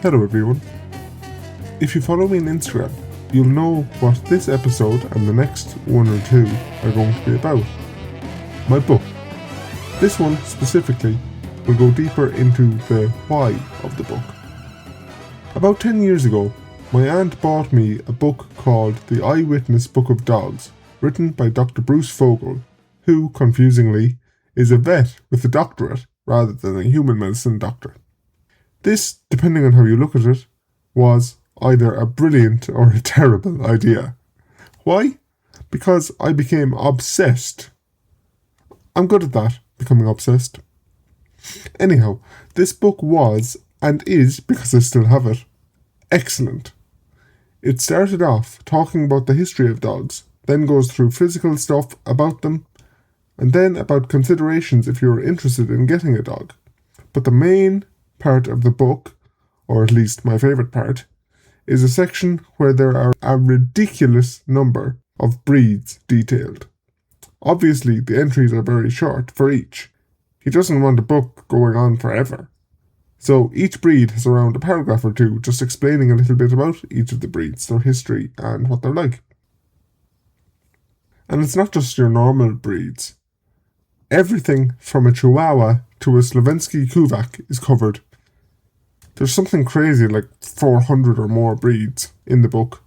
Hello everyone. If you follow me on Instagram, you'll know what this episode and the next one or two are going to be about. My book. This one specifically will go deeper into the why of the book. About 10 years ago, my aunt bought me a book called The Eyewitness Book of Dogs, written by Dr. Bruce Fogel, who, confusingly, is a vet with a doctorate rather than a human medicine doctor. This, depending on how you look at it, was either a brilliant or a terrible idea. Why? Because I became obsessed. I'm good at that, becoming obsessed. Anyhow, this book was, and is, because I still have it, excellent. It started off talking about the history of dogs, then goes through physical stuff about them, and then about considerations if you're interested in getting a dog. But the main part of the book, or at least my favourite part, is a section where there are a ridiculous number of breeds detailed. Obviously, the entries are very short for each. He doesn't want a book going on forever. So each breed has around a paragraph or two just explaining a little bit about each of the breeds, their history, and what they're like. And it's not just your normal breeds. Everything from a Chihuahua to a Slovensky Kuvak is covered. There's something crazy like 400 or more breeds in the book.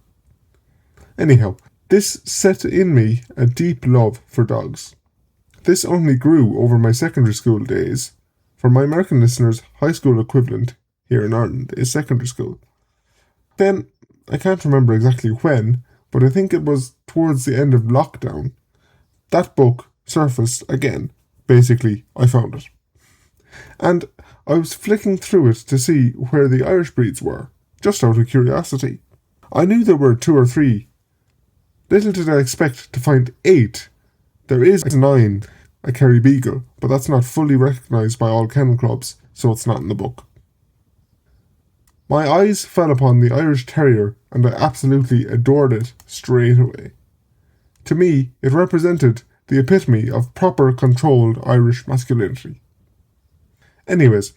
Anyhow, this set in me a deep love for dogs. This only grew over my secondary school days. For my American listeners, high school equivalent here in Ireland is secondary school. Then, I can't remember exactly when, but I think it was towards the end of lockdown, that book surfaced again. Basically, I found it. And I was flicking through it to see where the Irish breeds were, just out of curiosity. I knew there were 2 or 3. Little did I expect to find 8. There is 9, a Kerry Beagle, but that's not fully recognised by all kennel clubs, so it's not in the book. My eyes fell upon the Irish Terrier, and I absolutely adored it straight away. To me, it represented the epitome of proper controlled Irish masculinity. Anyways,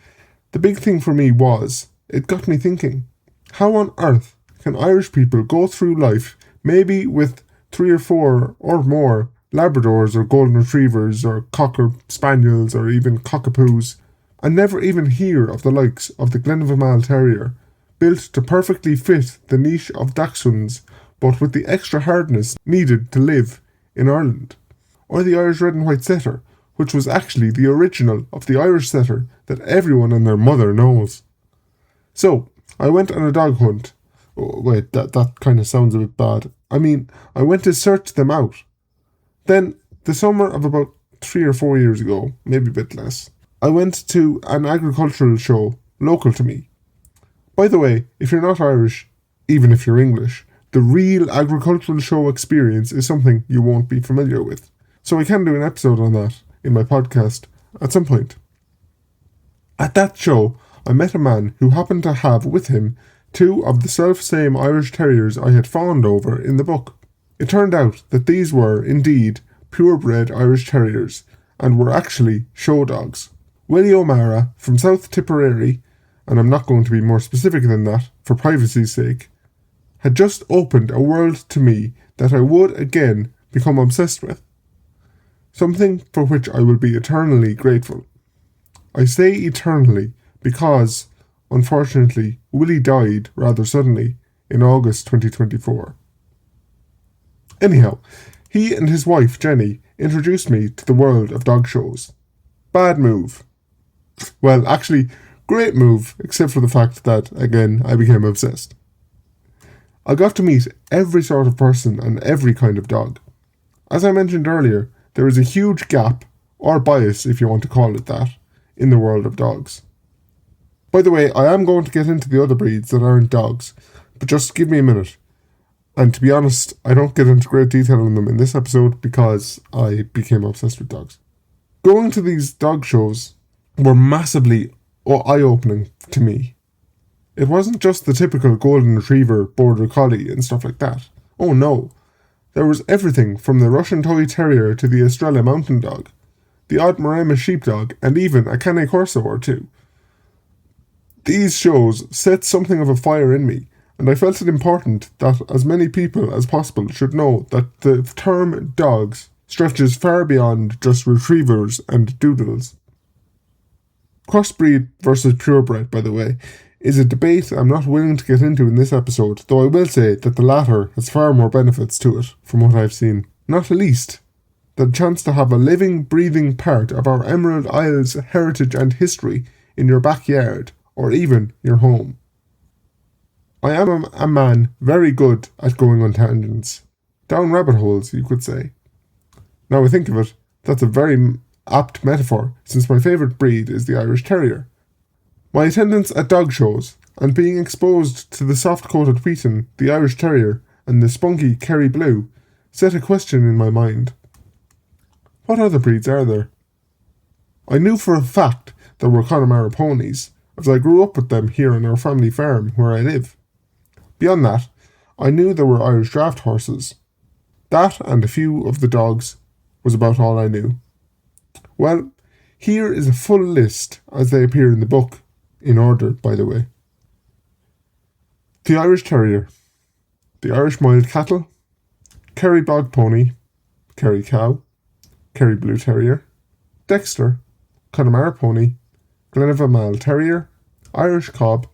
the big thing for me was, it got me thinking, how on earth can Irish people go through life maybe with 3 or 4 or more Labradors or Golden Retrievers or Cocker Spaniels or even Cockapoos and never even hear of the likes of the Glenavamale Terrier, built to perfectly fit the niche of Dachshunds but with the extra hardness needed to live in Ireland? Or the Irish Red and White Setter, which was actually the original of the Irish Setter that everyone and their mother knows. So, I went on a dog hunt. Oh, wait, that kind of sounds a bit bad. I mean, I went to search them out. Then, the summer of about 3 or 4 years ago, maybe a bit less, I went to an agricultural show local to me. By the way, if you're not Irish, even if you're English, the real agricultural show experience is something you won't be familiar with. So I can do an episode on that in my podcast at some point. At that show, I met a man who happened to have with him 2 of the self-same Irish Terriers I had fawned over in the book. It turned out that these were, indeed, purebred Irish Terriers, and were actually show dogs. Willie O'Mara from South Tipperary, and I'm not going to be more specific than that for privacy's sake, had just opened a world to me that I would again become obsessed with. Something for which I will be eternally grateful. I say eternally because, unfortunately, Willie died rather suddenly in August 2024. Anyhow, he and his wife Jenny introduced me to the world of dog shows. Bad move. Well, actually, great move, except for the fact that, again, I became obsessed. I got to meet every sort of person and every kind of dog. As I mentioned earlier, there is a huge gap, or bias if you want to call it that, in the world of dogs. By the way, I am going to get into the other breeds that aren't dogs, but just give me a minute. And to be honest, I don't get into great detail on them in this episode because I became obsessed with dogs. Going to these dog shows were massively eye-opening to me. It wasn't just the typical Golden Retriever, Border Collie and stuff like that. Oh no. There was everything from the Russian Toy Terrier to the Estrella Mountain Dog, the odd Maremma Sheepdog, and even a Canet Corso or two. These shows set something of a fire in me, and I felt it important that as many people as possible should know that the term dogs stretches far beyond just retrievers and doodles. Crossbreed versus purebred, by the way, is a debate I'm not willing to get into in this episode, though I will say that the latter has far more benefits to it from what I've seen. Not least, the chance to have a living, breathing part of our Emerald Isles heritage and history in your backyard, or even your home. I am a man very good at going on tangents. Down rabbit holes, you could say. Now I think of it, that's a very apt metaphor, since my favourite breed is the Irish Terrier. My attendance at dog shows, and being exposed to the soft-coated Wheaten, the Irish Terrier, and the spunky Kerry Blue, set a question in my mind. What other breeds are there? I knew for a fact there were Connemara ponies, as I grew up with them here on our family farm where I live. Beyond that, I knew there were Irish draft horses. That and a few of the dogs was about all I knew. Well, here is a full list as they appear in the book, in order, by the way. The Irish Terrier, the Irish Mild Cattle, Kerry Bog Pony, Kerry Cow, Kerry Blue Terrier, Dexter, Connemara Pony, Glenavon Mal Terrier, Irish Cob,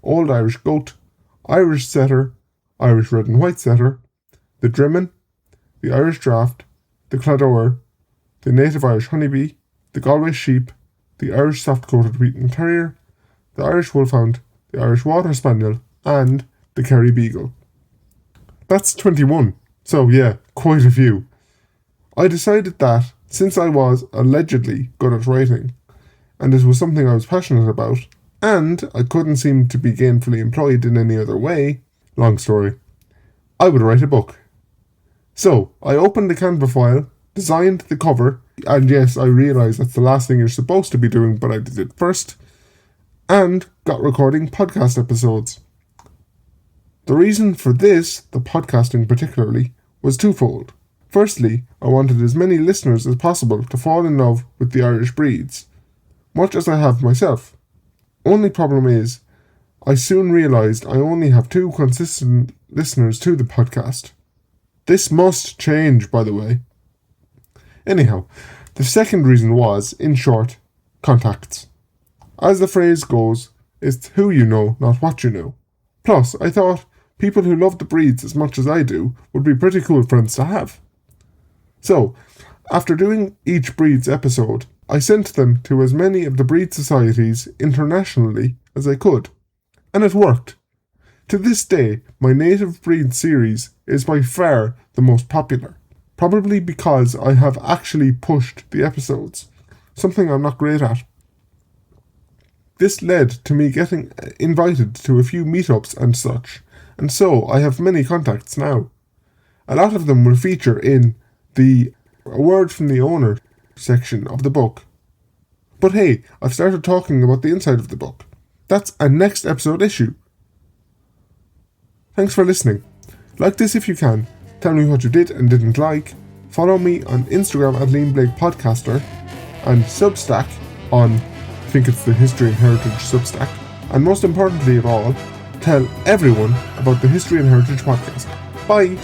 Old Irish Goat, Irish Setter, Irish Red and White Setter, the Drimmen, the Irish Draft, the Clador, the Native Irish Honeybee, the Galway Sheep, the Irish Soft-Coated Wheaten Terrier, the Irish Wolfhound, the Irish Water Spaniel, and the Kerry Beagle. That's 21, so yeah, quite a few. I decided that, since I was allegedly good at writing, and it was something I was passionate about, and I couldn't seem to be gainfully employed in any other way, long story, I would write a book. So, I opened the Canva file, designed the cover, and yes, I realise that's the last thing you're supposed to be doing, but I did it first, and got recording podcast episodes. The reason for this, the podcasting particularly, was twofold. Firstly, I wanted as many listeners as possible to fall in love with the Irish breeds, much as I have myself. Only problem is, I soon realised I only have 2 consistent listeners to the podcast. This must change, by the way. Anyhow, the second reason was, in short, contacts. As the phrase goes, it's who you know, not what you know. Plus, I thought people who love the breeds as much as I do would be pretty cool friends to have. So, after doing each breed's episode, I sent them to as many of the breed societies internationally as I could. And it worked. To this day, my native breed series is by far the most popular. Probably because I have actually pushed the episodes, something I'm not great at. This led to me getting invited to a few meetups and such, and so I have many contacts now. A lot of them will feature in the A Word from the Owner section of the book. But hey, I've started talking about the inside of the book. That's a next episode issue. Thanks for listening. Like this if you can. Tell me what you did and didn't like. Follow me on Instagram at Liam Blake Podcaster and Substack on, I think it's the History and Heritage Substack. And most importantly of all, tell everyone about the History and Heritage Podcast. Bye!